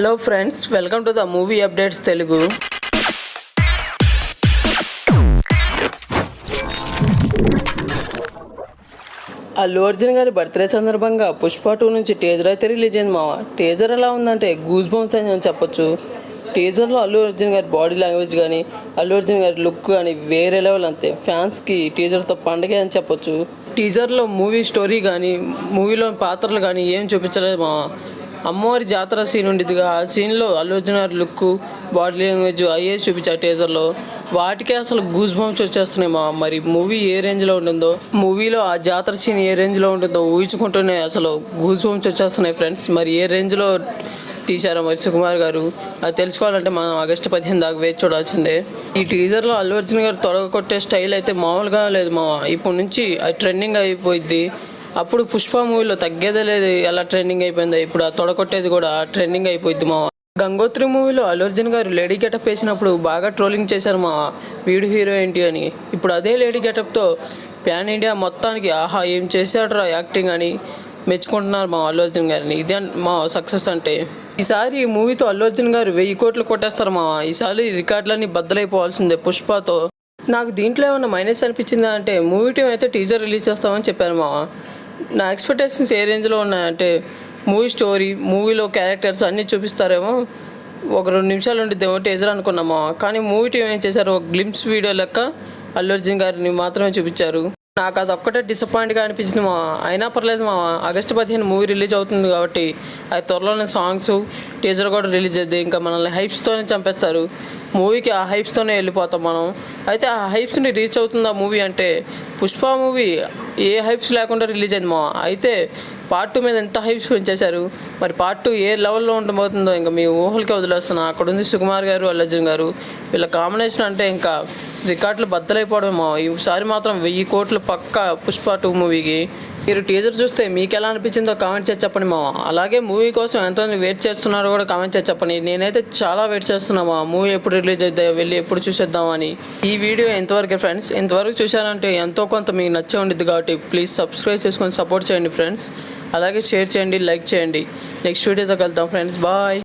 Hello friends, welcome to the movie updates Telugu. Allu Arjun గారి birthday సందర్భంగా పుష్ప 2 నుంచి టీజర్ అయితే రిలీజ్ అయింది మావా. టీజర్ ఎలా ఉందంటే గూస్ బంప్స్ అని చెప్పొచ్చు. టీజర్లో అల్లు అర్జున్ గారి బాడీ లాంగ్వేజ్ కానీ అల్లు అర్జున్ గారి లుక్ కానీ వేరే లెవెల్. అంతే, ఫ్యాన్స్కి టీజర్తో పండగే అని చెప్పొచ్చు. టీజర్లో మూవీ స్టోరీ కానీ మూవీలో పాత్రలు కానీ ఏం చూపించలేదు మావా. అమ్మవారి జాతర సీన్ ఉండిద్దిగా, ఆ సీన్లో అల్లు అర్జున్ గారి లుక్ బాడీ లాంగ్వేజ్ అయ్యే చూపించారు టీజర్లో. వాటికే అసలు గూస్ బంప్స్ వచ్చేస్తున్నాయి మా. మరి మూవీ ఏ రేంజ్లో ఉంటుందో, మూవీలో ఆ జాతర సీన్ ఏ రేంజ్లో ఉంటుందో ఊహించుకుంటూనే అసలు గూస్ బంప్స్ వచ్చేస్తున్నాయి ఫ్రెండ్స్. మరి ఏ రేంజ్లో తీశారో మరి సుకుమార్ గారు, అది తెలుసుకోవాలంటే మనం ఆగస్టు 15 దాకా వేచి చూడాల్సిందే. ఈ టీజర్లో అల్లు అర్జున్ గారు తొడగొట్టే స్టైల్ అయితే మామూలుగా లేదు మా. ఇప్పటి నుంచి అది ట్రెండింగ్ అయిపోయింది. అప్పుడు పుష్ప మూవీలో తగ్గేదే లేదు, ఎలా ట్రెండింగ్ అయిపోయిందో ఇప్పుడు ఆ తొడగొట్టేది కూడా ట్రెండింగ్ అయిపోయింది మా. గంగోత్రి మూవీలో అల్లు అర్జున్ గారు లేడీ గెటప్ వేసినప్పుడు బాగా ట్రోలింగ్ చేశారు మా, వీడు హీరో ఏంటి అని. ఇప్పుడు అదే లేడీ గెటప్తో ప్యాన్ ఇండియా మొత్తానికి ఆహా ఏం చేశాడు యాక్టింగ్ అని మెచ్చుకుంటున్నారు మా అల్లు అర్జున్ గారిని. ఇదే మా సక్సెస్ అంటే. ఈసారి ఈ మూవీతో అల్లు అర్జున్ గారు 1000 కోట్లు కొట్టేస్తారు మా. ఈసారి రికార్డులన్నీ బద్దలైపోవాల్సిందే పుష్పతో. నాకు దీంట్లో ఏమన్నా మైనస్ అనిపించిందా అంటే, మూవీ టీం అయితే టీజర్ రిలీజ్ చేస్తామని చెప్పారు మా. నా ఎక్స్పెక్టేషన్స్ ఏ రేంజ్లో ఉన్నాయంటే, మూవీ స్టోరీ మూవీలో క్యారెక్టర్స్ అన్నీ చూపిస్తారేమో, ఒక 2 నిమిషాలు ఉండిద్దేమో టీజర్ అనుకున్నామా. కానీ మూవీ టీం ఏం చేశారు, ఒక గ్లింప్స్ వీడియో లెక్క అల్లు అర్జున్ గారిని మాత్రమే చూపించారు. నాకు అది ఒక్కటే డిసప్పాయింట్గా అనిపించింది మా. అయినా పర్లేదు మా, ఆగస్టు 15 మూవీ రిలీజ్ అవుతుంది కాబట్టి అది త్వరలోనే సాంగ్స్ టీజర్ కూడా రిలీజ్ అవుతుంది. ఇంకా మనల్ని హైప్స్తోనే చంపేస్తారు. మూవీకి ఆ హైప్స్తోనే వెళ్ళిపోతాం మనం. అయితే ఆ హైప్స్ని రీచ్ అవుతుంది ఆ మూవీ అంటే. పుష్ప మూవీ ఏ హైప్స్ లేకుండా రిలీజ్ అయింది మా. అయితే పార్ట్ 2 మీద ఎంత హైప్స్ పెంచేశారు. మరి పార్ట్ 2 ఏ లెవెల్లో ఉండబోతుందో ఇంకా మీ ఊహలకే వదిలేస్తున్నా. అక్కడ ఉంది సుకుమార్ గారు, అల్లు అర్జున్ గారు, వీళ్ళ కాంబినేషన్ అంటే ఇంకా రికార్డులు బద్దలైపోవడమేమో. ఈసారి మాత్రం 1000 కోట్లు పక్కా పుష్ప 2 మూవీకి. మీరు టీజర్ చూస్తే మీకు ఎలా అనిపించిందో కామెంట్ చేసి చెప్పండి మా. అలాగే మూవీ కోసం ఎంతమంది వెయిట్ చేస్తున్నారో కూడా కామెంట్ చేసి చెప్పండి. నేనైతే చాలా వెయిట్ చేస్తున్నాను మా, మూవీ ఎప్పుడు రిలీజ్ అవుతాయో వెళ్ళి ఎప్పుడు చూసేద్దామని. ఈ వీడియో ఎంతవరకే ఫ్రెండ్స్, ఇంతవరకు చూశారంటే ఎంతో కొంత మీకు నచ్చే ఉండిద్ది కాబట్టి ప్లీజ్ సబ్స్క్రైబ్ చేసుకొని సపోర్ట్ చేయండి ఫ్రెండ్స్. అలాగే షేర్ చేయండి, లైక్ చేయండి. నెక్స్ట్ వీడియోతో కలుద్దాం ఫ్రెండ్స్, బాయ్.